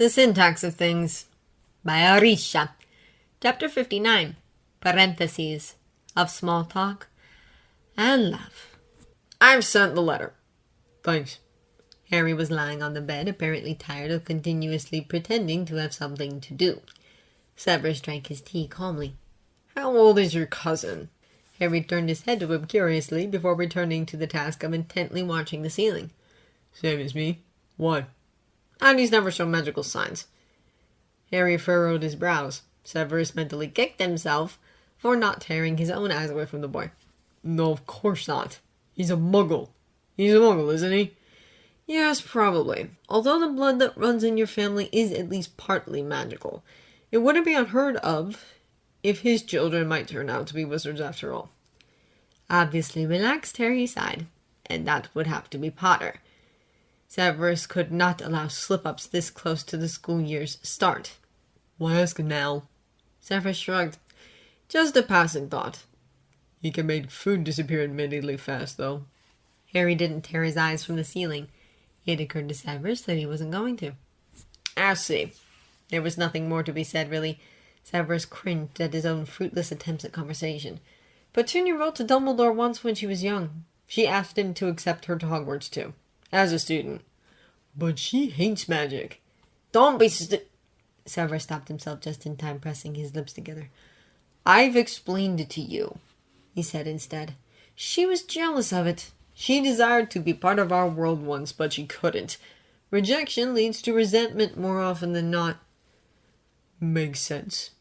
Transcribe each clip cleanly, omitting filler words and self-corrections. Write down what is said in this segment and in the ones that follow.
The Syntax of Things by Arisha. Chapter 59. Parentheses. Of Small Talk and Love. I've sent the letter. Thanks. Harry was lying on the bed, apparently tired of continuously pretending to have something to do. Severus drank his tea calmly. How old is your cousin? Harry turned his head to him curiously before returning to the task of intently watching the ceiling. Same as me. Why? And he's never shown magical signs. Harry furrowed his brows. Severus mentally kicked himself for not tearing his own eyes away from the boy. No, of course not. He's a muggle. He's a muggle, isn't he? Yes, probably. Although the blood that runs in your family is at least partly magical, it wouldn't be unheard of if his children might turn out to be wizards after all. Obviously relaxed, Harry sighed. And that would have to be Potter. Severus could not allow slip-ups this close to the school year's start. Why ask now? Severus shrugged. Just a passing thought. He can make food disappear admittedly fast, though. Harry didn't tear his eyes from the ceiling. It occurred to Severus that he wasn't going to. I see. There was nothing more to be said, really. Severus cringed at his own fruitless attempts at conversation. Petunia wrote to Dumbledore once when she was young. She asked him to accept her to Hogwarts, too. As a student. But she hates magic. Don't be Severus stopped himself just in time, pressing his lips together. I've explained it to you, he said instead. She was jealous of it. She desired to be part of our world once, but she couldn't. Rejection leads to resentment more often than not. Makes sense,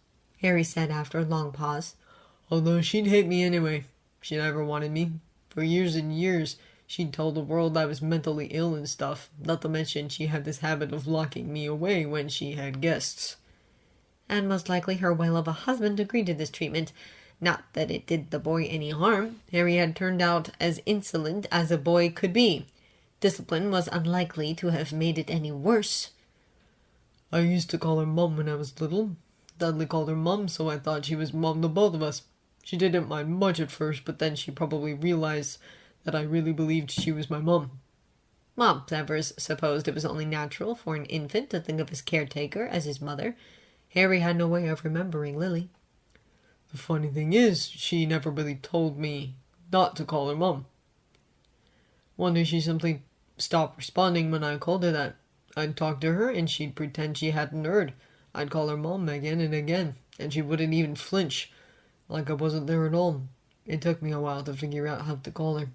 Harry said after a long pause. Although she'd hate me anyway. She never wanted me. For years and years, she'd told the world I was mentally ill and stuff, not to mention she had this habit of locking me away when she had guests. And most likely her whale of a husband agreed to this treatment. Not that it did the boy any harm. Harry had turned out as insolent as a boy could be. Discipline was unlikely to have made it any worse. I used to call her Mum when I was little. Dudley called her Mum, so I thought she was Mum to both of us. She didn't mind much at first, but then she probably realized that I really believed she was my mum. Well, Severus supposed it was only natural for an infant to think of his caretaker as his mother. Harry had no way of remembering Lily. The funny thing is, she never really told me not to call her mum. One day she simply stopped responding when I called her that. I'd talk to her and she'd pretend she hadn't heard. I'd call her mum again and again, and she wouldn't even flinch, like I wasn't there at all. It took me a while to figure out how to call her.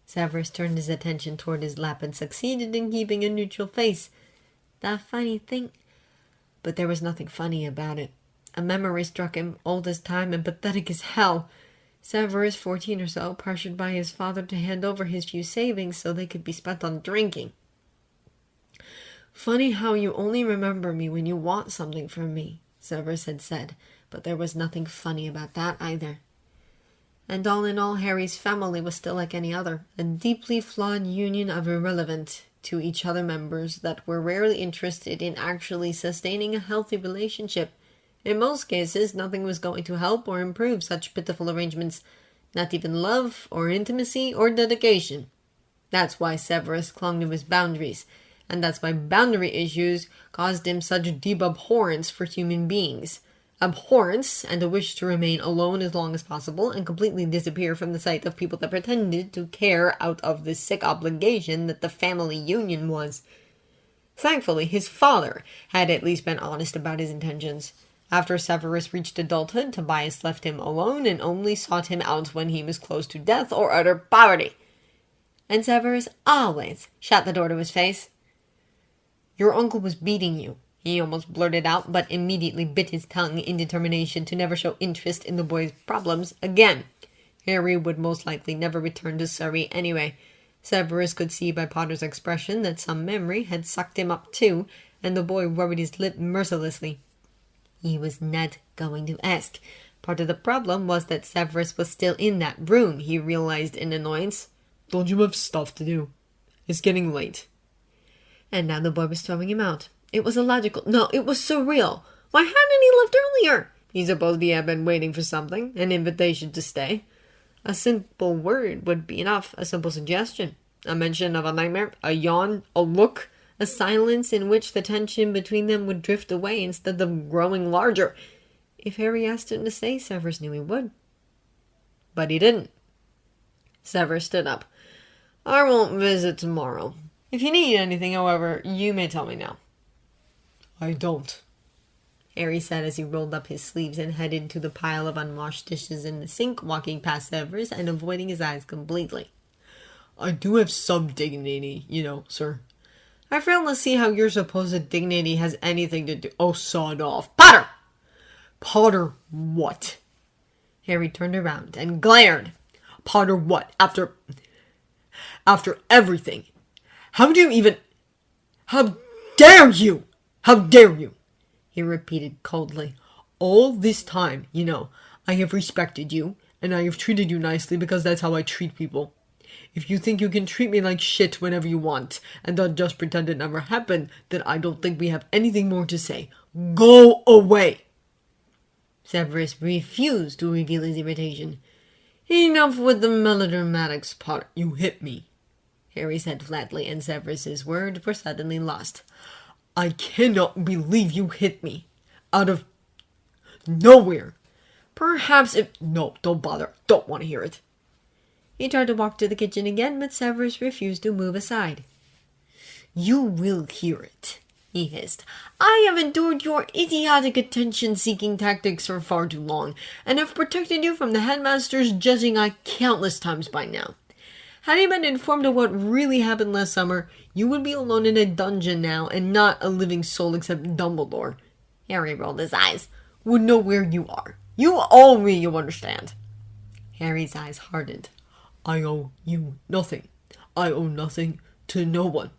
Severus turned his attention toward his lap and succeeded in keeping a neutral face. The funny thing... But there was nothing funny about it. A memory struck him, old as time and pathetic as hell. Severus, 14 or so, pressured by his father to hand over his few savings so they could be spent on drinking. Funny how you only remember me when you want something from me, Severus had said, but there was nothing funny about that either. And all in all, Harry's family was still like any other, a deeply flawed union of irrelevant to each other members that were rarely interested in actually sustaining a healthy relationship. In most cases, nothing was going to help or improve such pitiful arrangements, not even love or intimacy or dedication. That's why Severus clung to his boundaries, and that's why boundary issues caused him such deep abhorrence for human beings. Abhorrence and a wish to remain alone as long as possible and completely disappear from the sight of people that pretended to care out of the sick obligation that the family union was. Thankfully, his father had at least been honest about his intentions. After Severus reached adulthood, Tobias left him alone and only sought him out when he was close to death or utter poverty. And Severus always shut the door to his face. Your uncle was beating you, he almost blurted out, but immediately bit his tongue in determination to never show interest in the boy's problems again. Harry would most likely never return to Surrey anyway. Severus could see by Potter's expression that some memory had sucked him up too, and the boy worried his lip mercilessly. He was not going to ask. Part of the problem was that Severus was still in that room, he realized in annoyance. Don't you have stuff to do? It's getting late. And now the boy was throwing him out. It was illogical. No, it was surreal. Why hadn't he left earlier? He supposed he had been waiting for something, an invitation to stay. A simple word would be enough, a simple suggestion. A mention of a nightmare, a yawn, a look, a silence in which the tension between them would drift away instead of growing larger. If Harry asked him to stay, Severus knew he would. But he didn't. Severus stood up. I won't visit tomorrow. If you need anything, however, you may tell me now. I don't, Harry said as he rolled up his sleeves and headed to the pile of unwashed dishes in the sink, walking past Severus and avoiding his eyes completely. I do have some dignity, sir. I fail to see how your supposed dignity has anything to do... Oh, sod off. Potter! Potter what? Harry turned around and glared. Potter what? After everything. How do you even... How dare you? How dare you? He repeated coldly. All this time, I have respected you, and I have treated you nicely because that's how I treat people. If you think you can treat me like shit whenever you want, and then just pretend it never happened, then I don't think we have anything more to say. Go away! Severus refused to reveal his irritation. Enough with the melodramatics, Potter. You hit me, Harry said flatly, and Severus's words were suddenly lost. I cannot believe you hit me. Out of nowhere. Perhaps if... No, don't bother. Don't want to hear it. He tried to walk to the kitchen again, but Severus refused to move aside. You will hear it, he hissed. I have endured your idiotic attention-seeking tactics for far too long, and have protected you from the headmaster's judging eye countless times by now. Had you been informed of what really happened last summer, you would be alone in a dungeon now, and not a living soul except Dumbledore. Harry rolled his eyes. Would know where you are. You owe me, you understand. Harry's eyes hardened. I owe you nothing. I owe nothing to no one.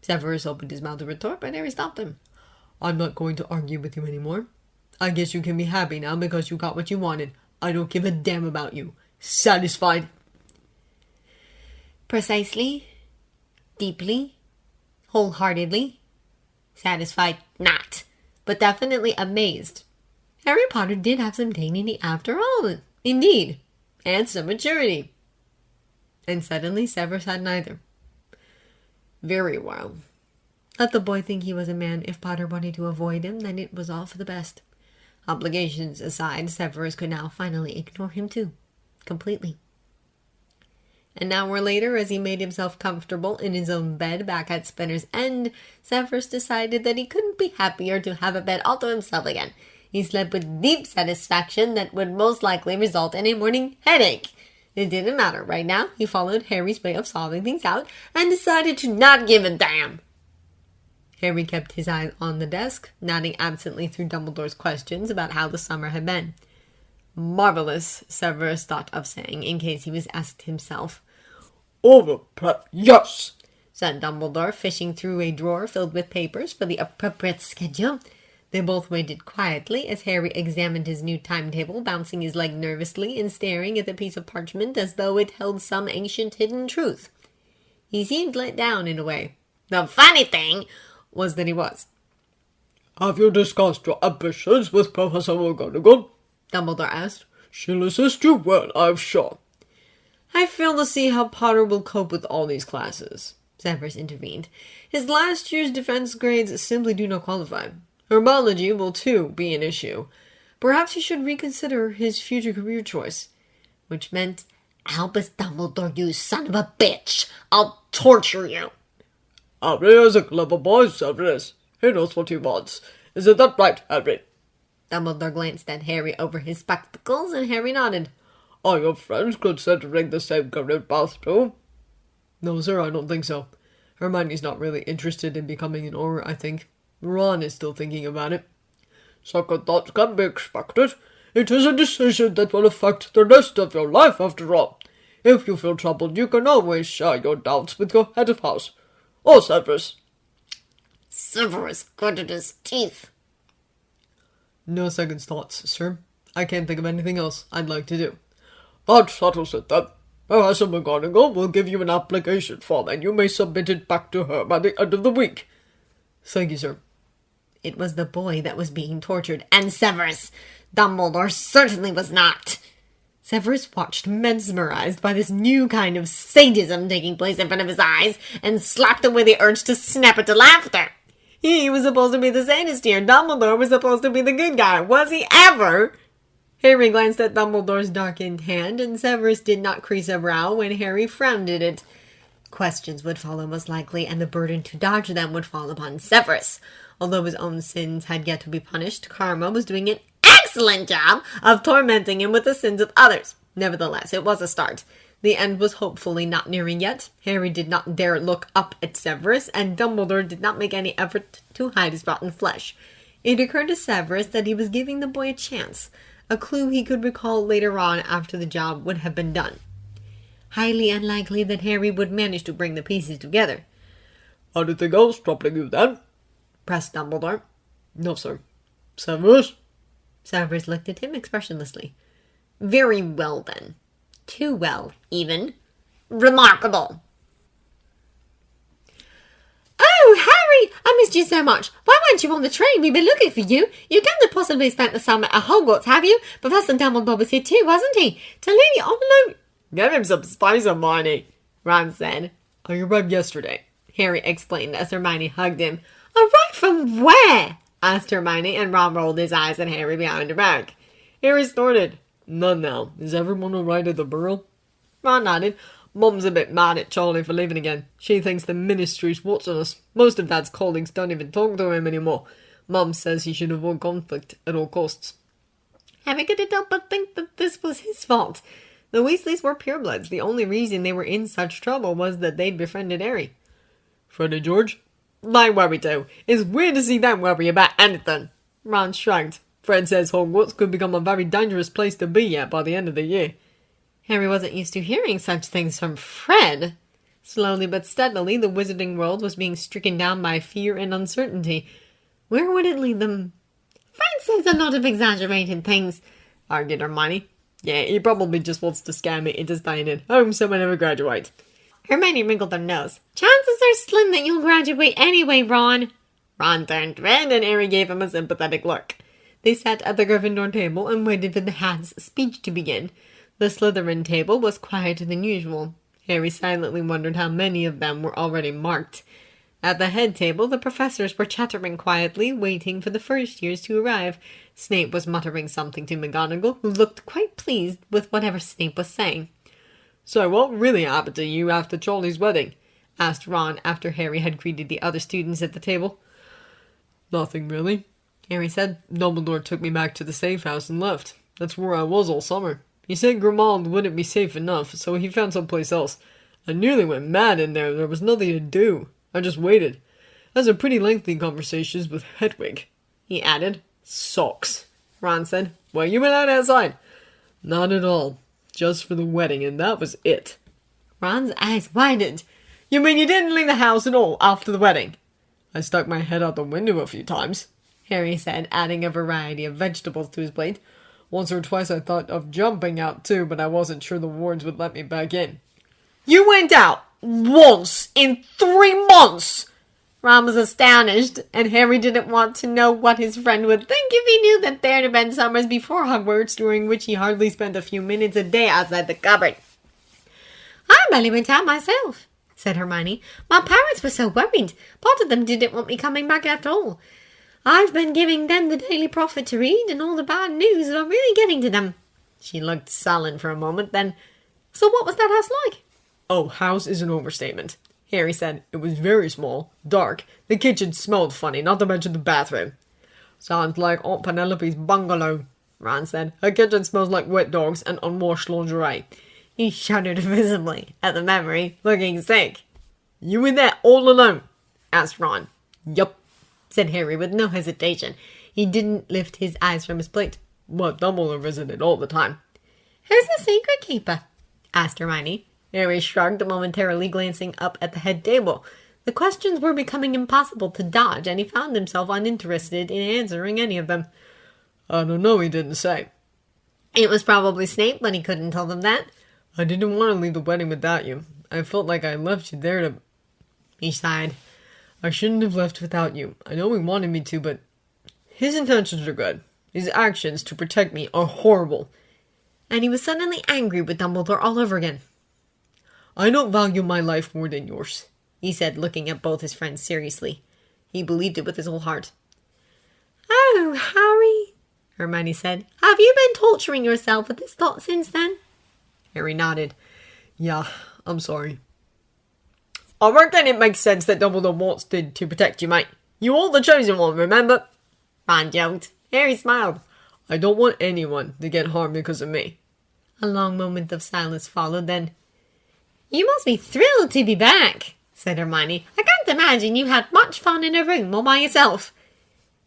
Severus opened his mouth to retort, but Harry stopped him. I'm not going to argue with you anymore. I guess you can be happy now because you got what you wanted. I don't give a damn about you. Satisfied? Precisely. Deeply. Wholeheartedly. Satisfied? Not. But definitely amazed. Harry Potter did have some dignity after all. Indeed. And some maturity. And suddenly Severus had neither. Very well. Let the boy think he was a man. If Potter wanted to avoid him, then it was all for the best. Obligations aside, Severus could now finally ignore him too. Completely. An hour later, as he made himself comfortable in his own bed back at Spinner's End, Severus decided that he couldn't be happier to have a bed all to himself again. He slept with deep satisfaction that would most likely result in a morning headache. It didn't matter. Right now, he followed Harry's way of solving things out and decided to not give a damn. Harry kept his eye on the desk, nodding absently through Dumbledore's questions about how the summer had been. Marvelous, Severus thought of saying, in case he was asked himself. Overprep, yes, said Dumbledore, fishing through a drawer filled with papers for the appropriate schedule. They both waited quietly as Harry examined his new timetable, bouncing his leg nervously and staring at the piece of parchment as though it held some ancient hidden truth. He seemed let down in a way. The funny thing was that he was. Have you discussed your ambitions with Professor McGonagall? Dumbledore asked. She'll assist you well, I'm sure. I fail to see how Potter will cope with all these classes, Severus intervened. His last year's defense grades simply do not qualify. Herbology will, too, be an issue. Perhaps he should reconsider his future career choice. Which meant, Albus Dumbledore, you son of a bitch! I'll torture you! Harry is a clever boy, Severus. He knows what he wants. Isn't that right, Harry? Dumbledore glanced at Harry over his spectacles, and Harry nodded. Are your friends considering the same career path, too? No, sir, I don't think so. Hermione's not really interested in becoming an Auror, I think. Ron is still thinking about it. Second thoughts can be expected. It is a decision that will affect the rest of your life, after all. If you feel troubled, you can always share your doubts with your head of house. Or Severus. Severus gritted his teeth. No second thoughts, sir. I can't think of anything else I'd like to do. That settles it then. Professor McGonagall will give you an application form, and you may submit it back to her by the end of the week. Thank you, sir. It was the boy that was being tortured, and Severus. Dumbledore certainly was not. Severus watched, mesmerized by this new kind of sadism taking place in front of his eyes, and slapped away the urge to snap into laughter. He was supposed to be the sadist here. Dumbledore was supposed to be the good guy. Was he ever? Harry glanced at Dumbledore's darkened hand, and Severus did not crease a brow when Harry frowned at it. Questions would follow most likely, and the burden to dodge them would fall upon Severus. Although his own sins had yet to be punished, Karma was doing an excellent job of tormenting him with the sins of others. Nevertheless, it was a start. The end was hopefully not nearing yet. Harry did not dare look up at Severus, and Dumbledore did not make any effort to hide his rotten flesh. It occurred to Severus that he was giving the boy a chance, a clue he could recall later on after the job would have been done. Highly unlikely that Harry would manage to bring the pieces together. Anything else troubling you then? Pressed Dumbledore. No, sir. Severus? Severus looked at him expressionlessly. Very well, then. Too well, even. Remarkable. Oh, Harry! I missed you so much. Why weren't you on the train? We've been looking for you. You can't have possibly spent the summer at Hogwarts, have you? Professor Dumbledore was here too, wasn't he? To leave you all alone. Give him some spice, Hermione, Ron said. I arrived yesterday, Harry explained as Hermione hugged him. Arrived from where? Asked Hermione, and Ron rolled his eyes at Harry behind her back. Harry snorted. None now. Is everyone alright at the Burrow? Ron nodded. Mum's a bit mad at Charlie for leaving again. She thinks the ministry's watching us. Most of Dad's colleagues don't even talk to him anymore. Mum says he should avoid conflict at all costs. Harry couldn't help but think that this was his fault. The Weasleys were purebloods. The only reason they were in such trouble was that they'd befriended Harry. Fred and George? They worry too. It's weird to see them worry about anything. Ron shrugged. Fred says Hogwarts could become a very dangerous place to be at by the end of the year. Harry wasn't used to hearing such things from Fred. Slowly but steadily, the wizarding world was being stricken down by fear and uncertainty. Where would it lead them? Fred says a lot of exaggerated things, argued Hermione. Yeah, he probably just wants to scare me into staying at home so I never graduate. Hermione wrinkled her nose. Chances are slim that you'll graduate anyway, Ron. Ron turned red and Harry gave him a sympathetic look. They sat at the Gryffindor table and waited for the Hat's speech to begin. The Slytherin table was quieter than usual. Harry silently wondered how many of them were already marked. At the head table, the professors were chattering quietly, waiting for the first years to arrive. Snape was muttering something to McGonagall, who looked quite pleased with whatever Snape was saying. So what really happened to you after Charlie's wedding? Asked Ron after Harry had greeted the other students at the table. Nothing really, Harry said. Dumbledore took me back to the safe house and left. That's where I was all summer. He said Grimmauld wouldn't be safe enough, so he found someplace else. I nearly went mad in there. There was nothing to do. I just waited. I had some pretty lengthy conversations with Hedwig, he added. Socks, Ron said. Were you allowed outside? Not at all. Just for the wedding, and that was it. Ron's eyes widened. You mean you didn't leave the house at all after the wedding? I stuck my head out the window a few times, Harry said, adding a variety of vegetables to his plate. Once or twice I thought of jumping out too, but I wasn't sure the wards would let me back in. You went out once in 3 months! Ron was astonished, and Harry didn't want to know what his friend would think if he knew that there had been summers before Hogwarts during which he hardly spent a few minutes a day outside the cupboard. I barely went out myself, said Hermione. My parents were so worried. Part of them didn't want me coming back at all. I've been giving them the Daily Prophet to read, and all the bad news are really getting to them. She looked sullen for a moment, then, so what was that house like? Oh, house is an overstatement, Harry said. It was very small, dark. The kitchen smelled funny, not to mention the bathroom. Sounds like Aunt Penelope's bungalow, Ron said. Her kitchen smells like wet dogs and unwashed lingerie. He shuddered visibly at the memory, looking sick. You in there all alone? Asked Ron. Yup, said Harry with no hesitation. He didn't lift his eyes from his plate. But Dumbledore visited all the time. Who's the secret keeper? Asked Hermione. Harry shrugged, momentarily glancing up at the head table. The questions were becoming impossible to dodge, and he found himself uninterested in answering any of them. I don't know, he didn't say. It was probably Snape, but he couldn't tell them that. I didn't want to leave the wedding without you. I felt like I left you there to... He sighed. I shouldn't have left without you. I know he wanted me to, but his intentions are good. His actions to protect me are horrible. and he was suddenly angry with Dumbledore all over again. I don't value my life more than yours, he said, looking at both his friends seriously. He believed it with his whole heart. Oh, Harry, Hermione said. Have you been torturing yourself with this thought since then? Harry nodded. Yeah, I'm sorry. I reckon it makes sense that Dumbledore wants to protect you, mate. You are the chosen one, remember? Ron joked. Harry smiled. I don't want anyone to get harmed because of me. A long moment of silence followed, then, You must be thrilled to be back, said Hermione. I can't imagine you had much fun in a room all by yourself.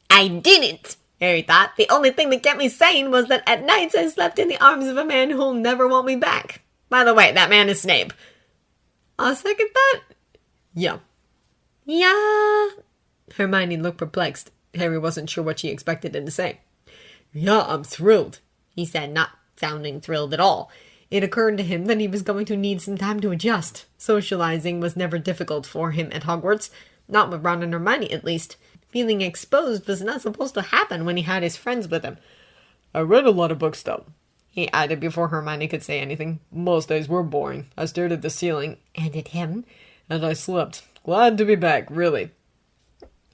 I didn't, Harry thought. The only thing that kept me sane was that at nights I slept in the arms of a man who'll never want me back. By the way, that man is Snape. I'll second that. Yeah. Yeah. Hermione looked perplexed. Harry wasn't sure what she expected him to say. Yeah, I'm thrilled, he said, not sounding thrilled at all. It occurred to him that he was going to need some time to adjust. Socializing was never difficult for him at Hogwarts, not with Ron and Hermione at least. Feeling exposed was not supposed to happen when he had his friends with him. I read a lot of books, though, he added before Hermione could say anything. Most days were boring. I stared at the ceiling, and at him, and I slept. Glad to be back, really.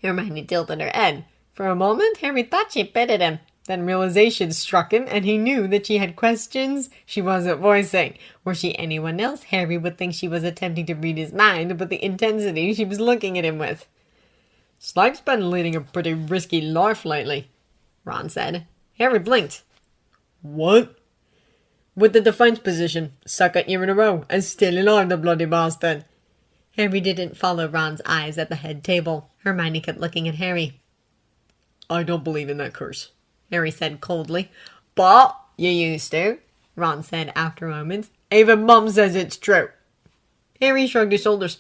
Hermione tilted her head. For a moment, Harry thought she pitied him. Then realization struck him, and he knew that she had questions she wasn't voicing. Were she anyone else, Harry would think she was attempting to read his mind with the intensity she was looking at him with. Snape's been leading a pretty risky life lately, Ron said. Harry blinked. What? With the defense position, second year in a row, and still alive, the bloody bastard. Harry didn't follow Ron's eyes at the head table. Hermione kept looking at Harry. I don't believe in that curse, Harry said coldly. But you used to, Ron said after a moment. Even Mum says it's true. Harry shrugged his shoulders.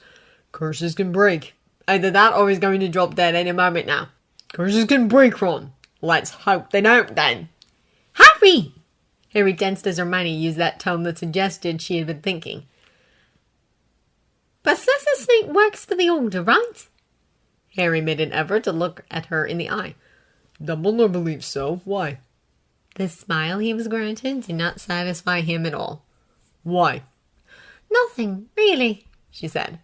Curses can break. Either that or he's going to drop dead any moment now. Curses can break, Ron. Let's hope they don't then. Harry! Harry tensed as Hermione used that tone that suggested she had been thinking. But Severus Snape works for the Order, right? Harry made an effort to look at her in the eye. Dumbledore believes so. Why? The smile he was granted did not satisfy him at all. Why? Nothing, really, she said.